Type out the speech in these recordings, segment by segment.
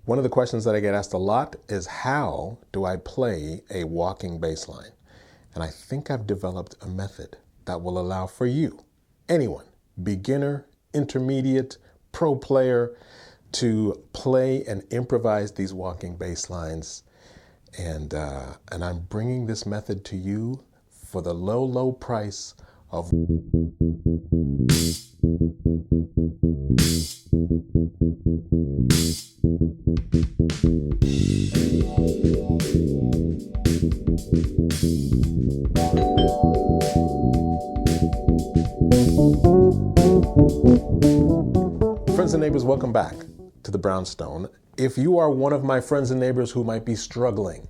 One of the questions that I get asked a lot is, how do I play a walking bass line? And I think I've developed a method that will allow for you, anyone, beginner, intermediate, pro player, to play and improvise these walking bass lines. And I'm bringing this method to you for the low, low price of Friends and neighbors, welcome back to the Brownstone. If you are one of my friends and neighbors who might be struggling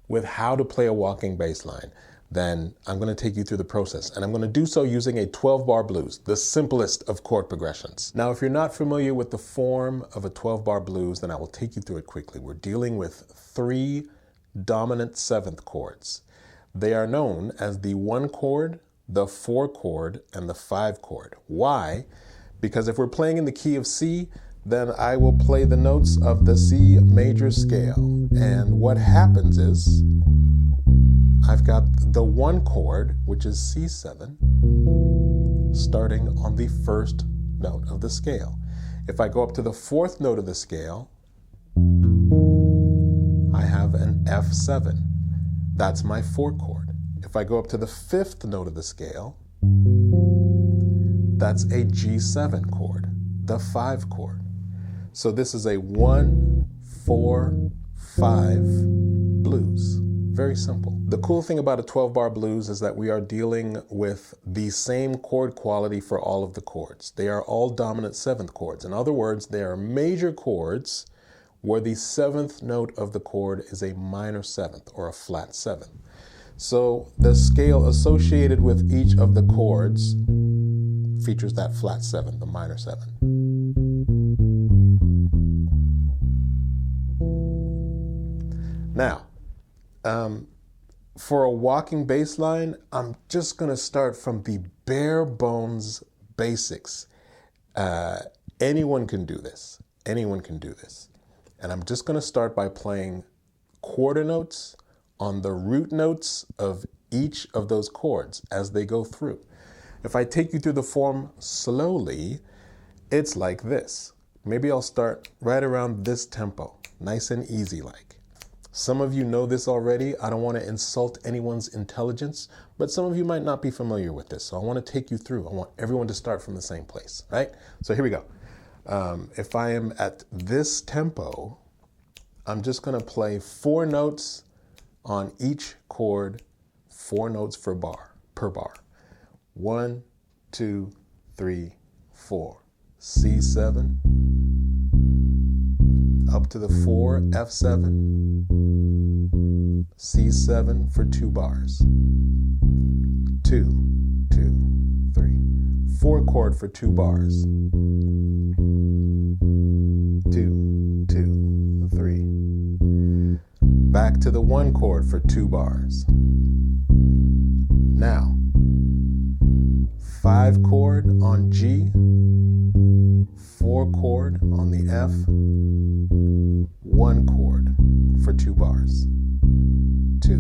with how to play a walking bass line, then I'm going to take you through the process. And I'm going to do so using a 12-bar blues, the simplest of chord progressions. Now, if you're not familiar with the form of a 12-bar blues, then I will take you through it quickly. We're dealing with 3 dominant seventh chords. They are known as the 1 chord, the 4 chord, and the 5 chord. Why? Because if we're playing in the key of C, then I will play the notes of the C major scale. And what happens is I've got the 1 chord, which is C7, starting on the 1st note of the scale. If I go up to the 4th note of the scale, I have an F7. That's my 4 chord. If I go up to the 5th note of the scale, that's a G7 chord, the 5 chord. So this is a 1, 4, 5 blues. Very simple. The cool thing about a 12-bar blues is that we are dealing with the same chord quality for all of the chords. They are all dominant 7th chords. In other words, they are major chords where the 7th note of the chord is a minor 7th or a flat 7th. So the scale associated with each of the chords features that flat 7, the minor 7. Now, for a walking bass line, I'm just going to start from the bare bones basics. Anyone can do this. Anyone can do this. And I'm just going to start by playing quarter notes on the root notes of each of those chords as they go through. If I take you through the form slowly, it's like this. Maybe I'll start right around this tempo, nice and easy like. Some of you know this already. I don't want to insult anyone's intelligence, but some of you might not be familiar with this. So I want to take you through. I want everyone to start from the same place, right? So here we go. If I am at this tempo, I'm just going to play 4 notes on each chord, 4 notes per bar. 1, 2, 3, 4. C7, up to the 4, F7, C7 for 2 bars. 2, 2, 3. 4 chord for 2 bars. 2, 2, 3. Back to the 1 chord for 2 bars. Now, 5 chord on G, 4 chord on the F, 1 chord for 2 bars. 2.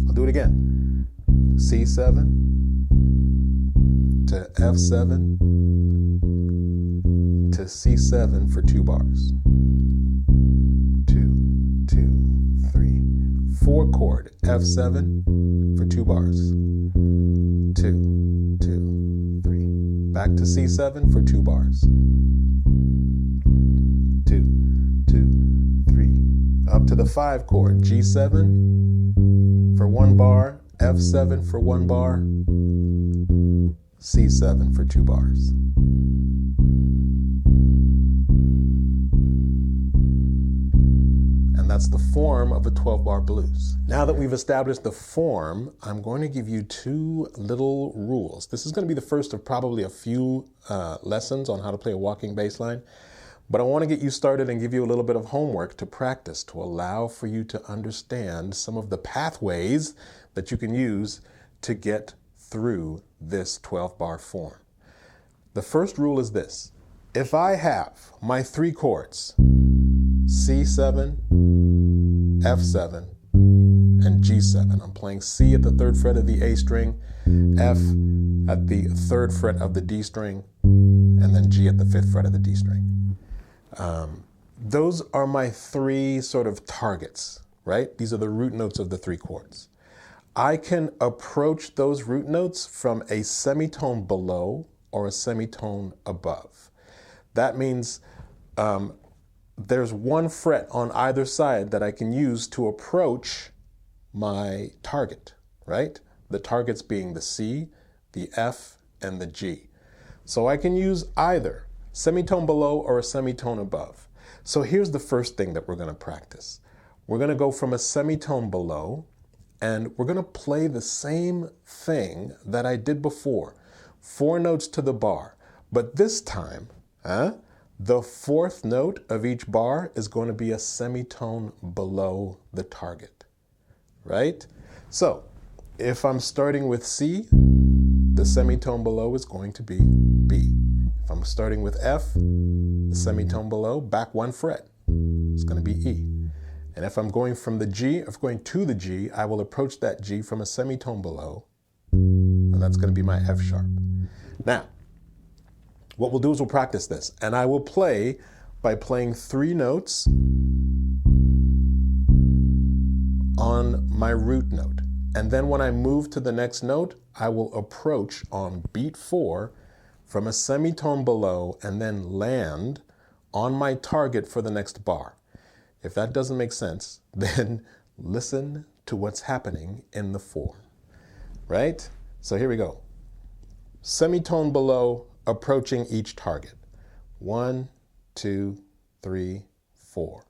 I'll do it again. C7 to F7 to C7 for 2 bars. 2, 2, 3. 4 chord F7 for 2 bars. 2, 2, 3. Back to C7 for 2 bars. 2, 2, 3. Up to the 5 chord, G7 for 1 bar, F7 for 1 bar, C7 for 2 bars. And that's the form of a 12-bar blues. Now that we've established the form, I'm going to give you 2 little rules. This is going to be the first of probably a few lessons on how to play a walking bass line, but I want to get you started and give you a little bit of homework to practice to allow for you to understand some of the pathways that you can use to get through this 12-bar form. The first rule is this: if I have my three chords, C7, F7, and G7. I'm playing C at the 3rd fret of the A string, F at the 3rd fret of the D string, and then G at the 5th fret of the D string. Those are my three sort of targets, right? These are the root notes of the three chords. I can approach those root notes from a semitone below or a semitone above. That means there's one fret on either side that I can use to approach my target, right? The targets being the C, the F, and the G. So I can use either semitone below or a semitone above. So here's the first thing that we're going to practice. We're going to go from a semitone below, and we're going to play the same thing that I did before. 4 notes to the bar. But this time, the 4th note of each bar is going to be a semitone below the target, right? So if I'm starting with C, the semitone below is going to be B. If I'm starting with F, the semitone below, back 1 fret, it's going to be E. And if I'm going from the G, if going to the G, I will approach that G from a semitone below, and that's going to be my F sharp. Now, what we'll do is we'll practice this, and I will play by playing 3 notes on my root note. And then when I move to the next note, I will approach on beat 4 from a semitone below and then land on my target for the next bar. If that doesn't make sense, then listen to what's happening in the form, right? So here we go. Semitone below, approaching each target. 1, 2, 3, 4.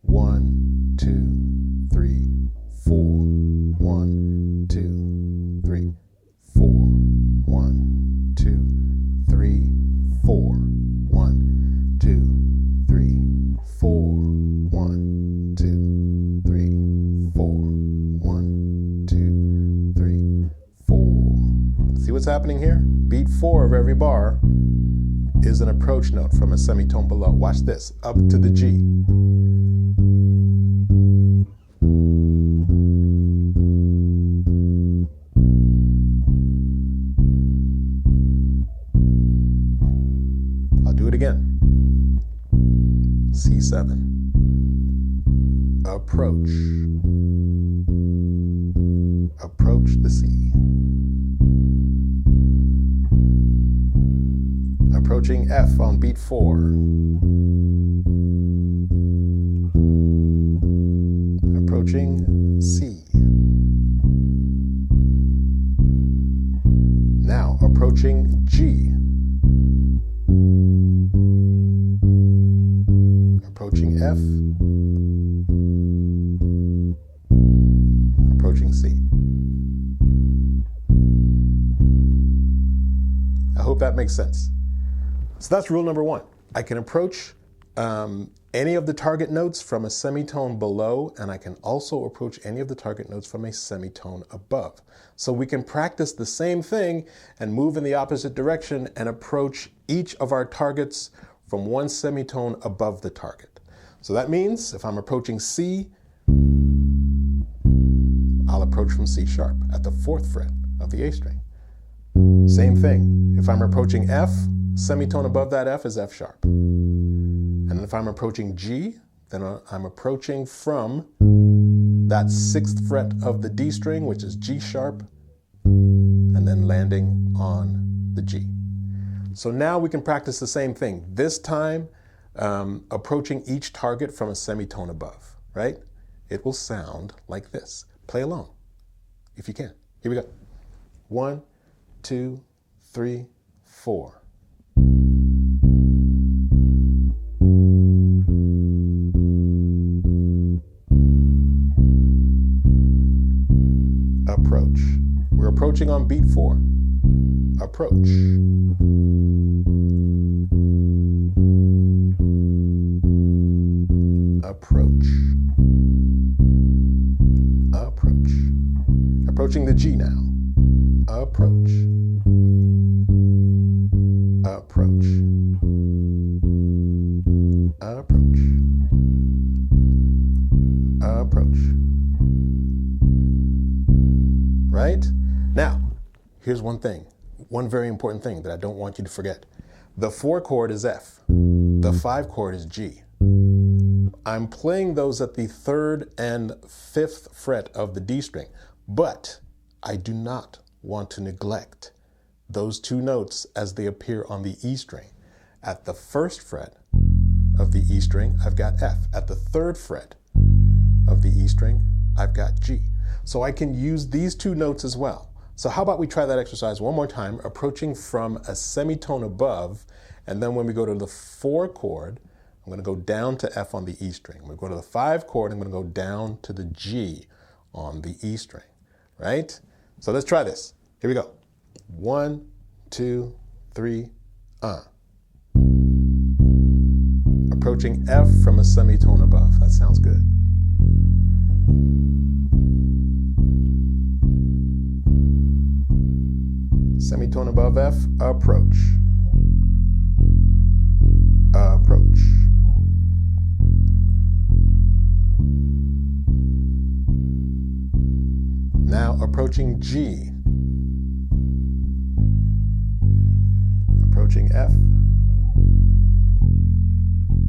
1, 2, 3, 4. 1, 2, 3, 4. 1, 2, 3, 4. 1, 2, 3, 4. 1, 2, 3, 4. 1, 2, 3, 4. See what's happening here? Beat 4 of every bar is an approach note from a semitone below. Watch this, up to the G. I'll do it again. C7. Approach. Approach the C. Approaching F on beat 4. Approaching C. Now approaching G. Approaching F. Approaching C. I hope that makes sense. So that's rule number 1. I can approach any of the target notes from a semitone below, and I can also approach any of the target notes from a semitone above. So we can practice the same thing and move in the opposite direction and approach each of our targets from one semitone above the target. So that means if I'm approaching C, I'll approach from C sharp at the 4th fret of the A string. Same thing. If I'm approaching F, semitone above that F is F sharp. And if I'm approaching G, then I'm approaching from that 6th fret of the D string, which is G sharp, and then landing on the G. So now we can practice the same thing. This time, approaching each target from a semitone above, right? It will sound like this. Play along, if you can. Here we go. 1, 2, 3, 4. Approach. We're approaching on beat 4. Approach. Approach. Approach. Approaching the G now. Approach. Approach. approach, approach. Right? Now, here's one thing, one very important thing that I don't want you to forget. The 4 chord is F. The 5 chord is G. I'm playing those at the 3rd and 5th fret of the D string, but I do not want to neglect those 2 notes as they appear on the E string. At the 1st fret of the E string, I've got F. At the 3rd fret of the E string, I've got G. So I can use these 2 notes as well. So how about we try that exercise one more time, approaching from a semitone above, and then when we go to the 4 chord, I'm going to go down to F on the E string. When we go to the 5 chord, I'm going to go down to the G on the E string, right? So let's try this. Here we go. 1, 2, 3, Approaching F from a semitone above. That sounds good. Semitone above F, approach. Approach. Now approaching G. Approaching F.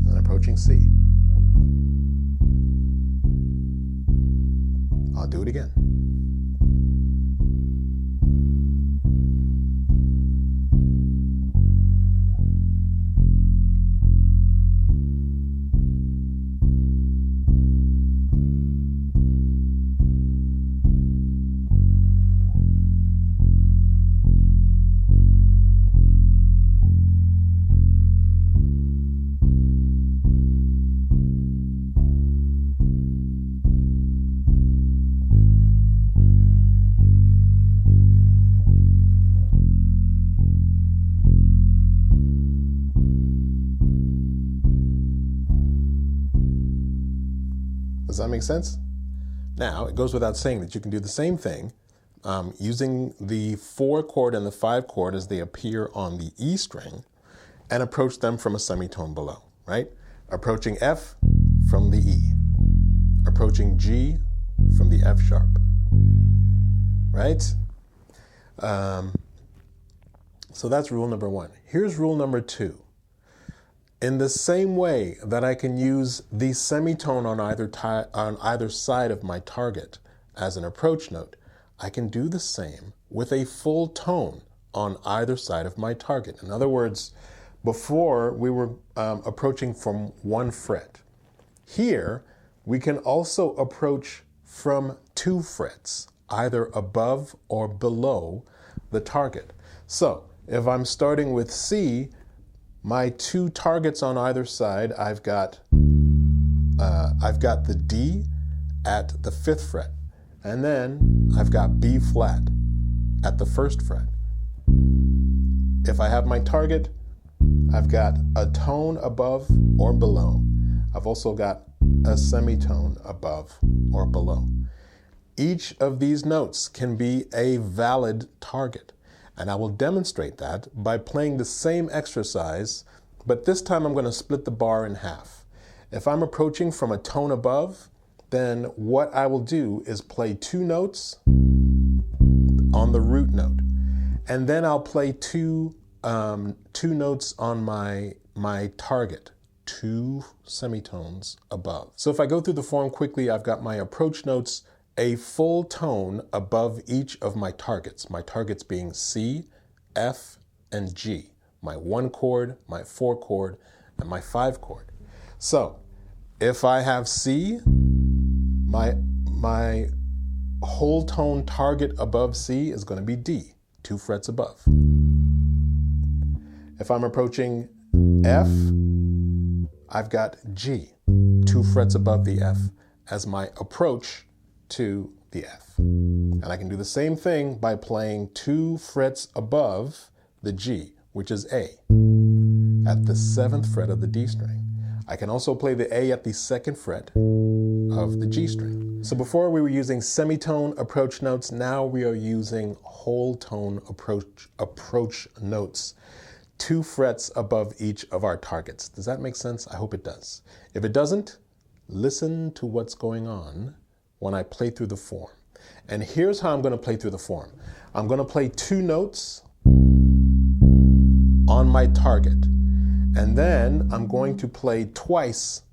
And approaching C. I'll do it again. Does that make sense? Now, it goes without saying that you can do the same thing using the 4 chord and the 5 chord as they appear on the E string and approach them from a semitone below, right? Approaching F from the E. Approaching G from the F sharp, right? So that's rule number 1. Here's rule number 2. In the same way that I can use the semitone on either side of my target as an approach note, I can do the same with a full tone on either side of my target. In other words, before we were approaching from 1 fret. Here, we can also approach from 2 frets, either above or below the target. So, if I'm starting with C, my 2 targets on either side, I've got the D at the 5th fret, and then I've got B flat at the 1st fret. If I have my target, I've got a tone above or below. I've also got a semitone above or below. Each of these notes can be a valid target. And I will demonstrate that by playing the same exercise, but this time I'm going to split the bar in half. If I'm approaching from a tone above, then what I will do is play 2 notes on the root note. And then I'll play two notes on my target, 2 semitones above. So if I go through the form quickly, I've got my approach notes a full tone above each of my targets being C, F, and G, my 1 chord, my 4 chord, and my 5 chord. So if I have C, my whole tone target above C is going to be D, 2 frets above. If I'm approaching F, I've got G, 2 frets above the F, as my approach to the F. And I can do the same thing by playing 2 frets above the G, which is A, at the 7th fret of the D string. I can also play the A at the 2nd fret of the G string. So before we were using semitone approach notes, now we are using whole tone approach notes 2 frets above each of our targets. Does that make sense? I hope it does. If it doesn't, listen to what's going on when I play through the form. And here's how I'm going to play through the form. I'm going to play 2 notes on my target, and then I'm going to play twice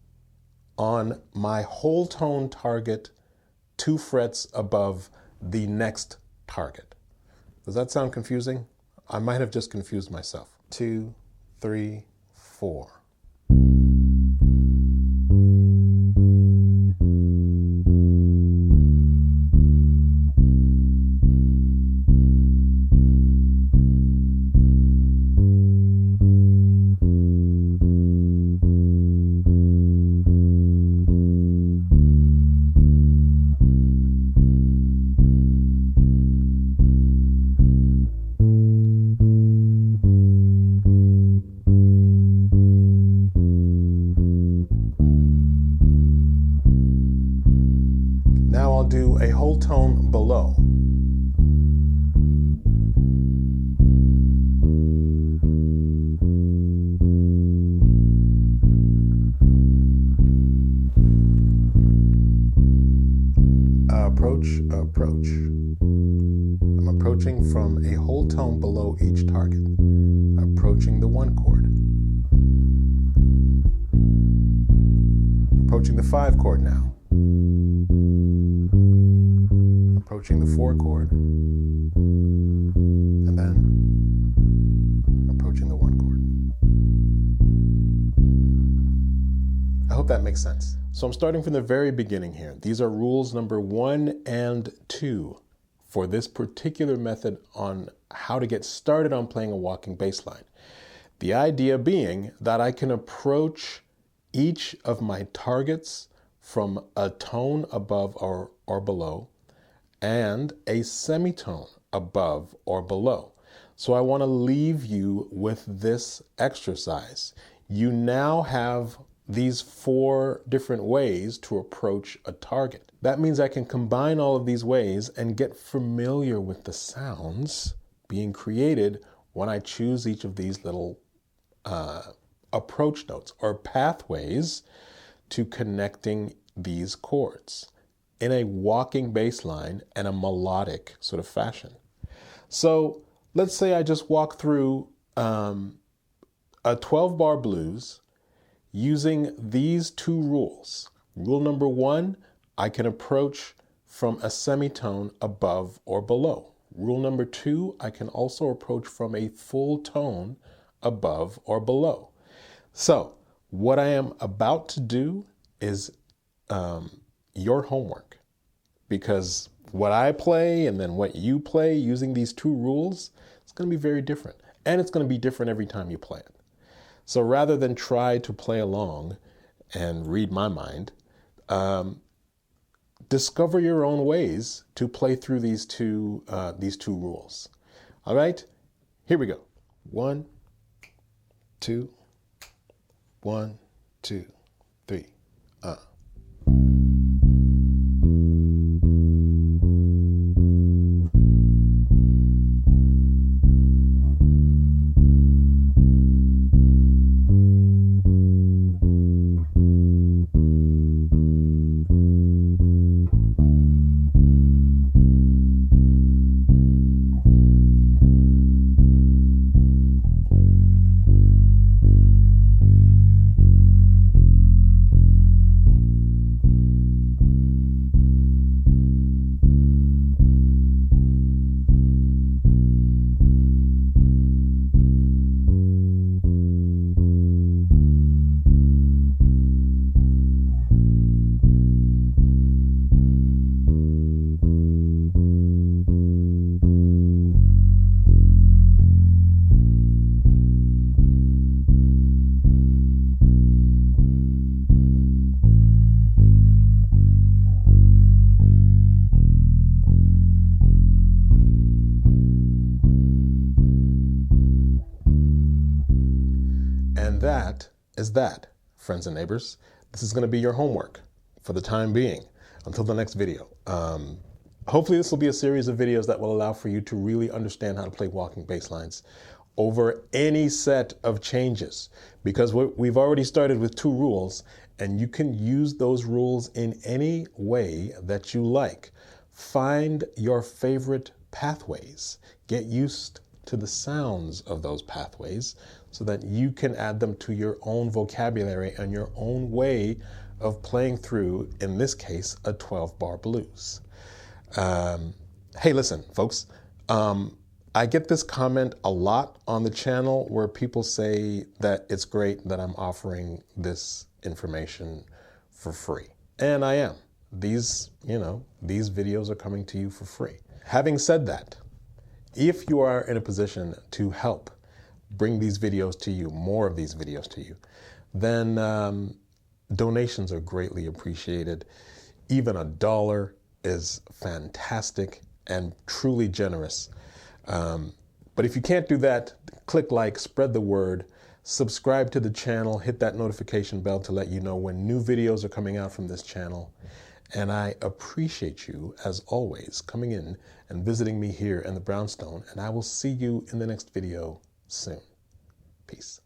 on my whole tone target, 2 frets above the next target. Does that sound confusing? I might have just confused myself. 2, 3, 4. Now I'll do a whole tone below. Approach. I'm approaching from a whole tone below each target. Approaching the 1 chord. Approaching the 5 chord now. Approaching the 4 chord, and then approaching the 1 chord. I hope that makes sense. So I'm starting from the very beginning here. These are rules number 1 and 2 for this particular method on how to get started on playing a walking bass line. The idea being that I can approach each of my targets from a tone above or below, and a semitone above or below. So I want to leave you with this exercise. You now have these 4 different ways to approach a target. That means I can combine all of these ways and get familiar with the sounds being created when I choose each of these little approach notes or pathways to connecting these chords in a walking bass line and a melodic sort of fashion. So let's say I just walk through a 12-bar blues using these 2 rules. Rule number 1, I can approach from a semitone above or below. Rule number 2, I can also approach from a full tone above or below. So what I am about to do is your homework, because what I play and then what you play using these 2 rules, it's going to be very different, and it's going to be different every time you play it. So rather than try to play along and read my mind, discover your own ways to play through these two rules. All right, here we go. 1, 2, 1, 2, 3. that is that, friends and neighbors. This is going to be your homework for the time being until the next video. Hopefully this will be a series of videos that will allow for you to really understand how to play walking bass lines over any set of changes, because we've already started with 2 rules, and you can use those rules in any way that you like. Find your favorite pathways. Get used to the sounds of those pathways so that you can add them to your own vocabulary and your own way of playing through, in this case, a 12-bar blues. Hey, listen, folks. I get this comment a lot on the channel where people say that it's great that I'm offering this information for free. And I am. These videos are coming to you for free. Having said that, if you are in a position to help bring these videos to you, more of these videos to you, then donations are greatly appreciated. Even $1 is fantastic and truly generous. But if you can't do that, click like, spread the word, subscribe to the channel, hit that notification bell to let you know when new videos are coming out from this channel. And I appreciate you, as always, coming in and visiting me here in the Brownstone, and I will see you in the next video soon. Peace.